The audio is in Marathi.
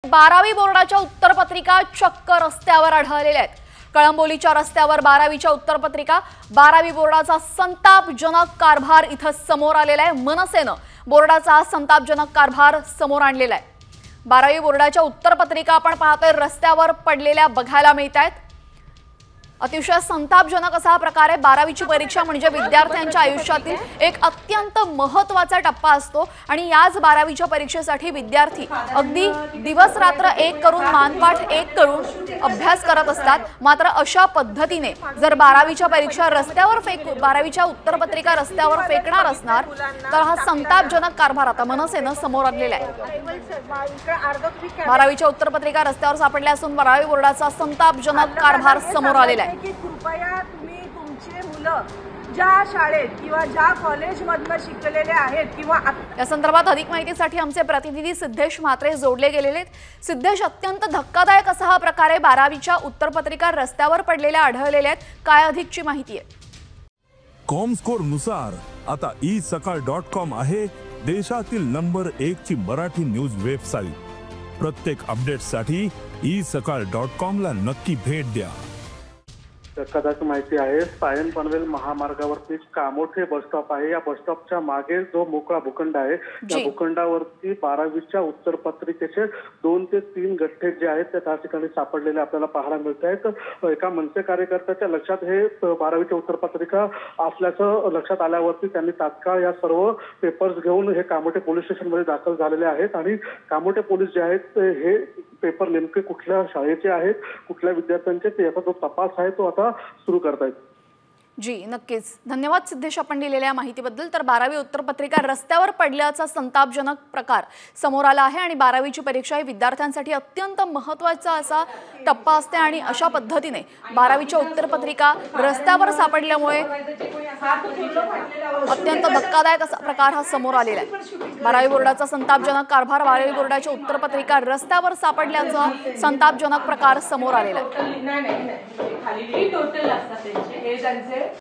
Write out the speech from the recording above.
12वी बोर्डाच्या उत्तरपत्रिका चक्क रस्त्यावर आढळलेल्या आहेत। कळंबोलीच्या रस्त्यावर 12वीच्या उत्तरपत्रिका 12वी बोर्डाचा संतापजनक कारभार इथं समोर आलेला आहे। मनसेनं बोर्डाचा संतापजनक कारभार समोर आणलेला आहे। 12वी बोर्डाच्या उत्तरपत्रिका आपण पाहतोय रस्त्यावर पडलेल्या बघायला मिळतात। अतिशय संतापजनक असा प्रकार आहे। 12वीची परीक्षा म्हणजे विद्यार्थ्यांच्या आयुष्यातील एक अत्यंत महत्त्वाचा टप्पा असतो आणि याच 12वीच्या परीक्षेसाठी विद्यार्थी अगदी दिवस रात्र एक करून मानपाठ एक करून अभ्यास करत असतात। मात्र अशा पद्धतीने जर 12वीच्या परीक्षा रस्त्यावर 12वीच्या उत्तरपत्रिका रस्त्यावर फेकणार असणार तर हा संतापजनक कारभार आता मनसेनं समोर आणलेला आहे। 12वीच्या उत्तरपत्रिका रस्त्यावर सापडल्या असून 12वी बोर्डाचा संतापजनक कारभार समोर आलेला आहे। की कृपया तुम्ही तुमचे मुलं ज्या शाळेत किंवा ज्या कॉलेजमधनं शिकलेले आहेत किंवा या संदर्भात अधिक माहितीसाठी आमचे प्रतिनिधी सिद्धेश म्हात्रे जोडले गेलेले आहेत। सिद्धेश, अत्यंत धक्कादायक असा हा प्रकार आहे। 12वीच्या उत्तरपत्रिका रस्त्यावर पडलेल्या आढळलेल्या आहेत, काय अधिकची माहिती आहे? कॉमस्कोर नुसार आता isakal.com आहे देशातील नंबर 1 ची मराठी न्यूज वेबसाईट। प्रत्येक अपडेटसाठी isakal.com ला नक्की भेट द्या। धक्कादायक माहिती आहे। सायन पनवेल महामार्गावरती कामोठे बस स्टॉप आहे। या बस स्टॉपच्या मागे जो मोकळा भूखंड आहे त्या भूखंडावरती 12वीच्या उत्तरपत्रिकेचे 2 ते 3 गठ्ठे जे आहेत त्या ठिकाणी सापडलेले आपल्याला पाहायला मिळत आहेत। एका मनसे कार्यकर्त्याच्या लक्षात हे 12वीच्या उत्तरपत्रिका असल्याचं लक्षात आल्यावरती त्यांनी तात्काळ या सर्व पेपर्स घेऊन हे कामोठे पोलीस स्टेशनमध्ये दाखल झालेले आहेत आणि कामोठे पोलीस जे आहेत हे पेपर नेमके कुठल्या शाळेचे आहेत, कुठल्या विद्यार्थ्यांचे ते याचा जो तपास आहे तो आता सुरू करतायत। जी नक्कीच, धन्यवाद सिद्धेश आपण दिलेल्या माहितीबद्दल। तर 12वी उत्तरपत्रिका रस्त्यावर पडल्याचा संतापजनक प्रकार समोर आला आहे आणि 12वीची परीक्षा ही विद्यार्थ्यांसाठी अत्यंत महत्त्वाचा असा टप्पा असते आणि अशा पद्धतीने 12वीच्या उत्तरपत्रिका रस्त्यावर सापडल्यामुळे अत्यंत धक्कादायक असा प्रकार हा समोर आलेला आहे। 12वी बोर्डाचा संतापजनक कारभार, 12वी बोर्डाच्या उत्तरपत्रिका रस्त्यावर सापडल्याचा संतापजनक प्रकार समोर आलेला आहे।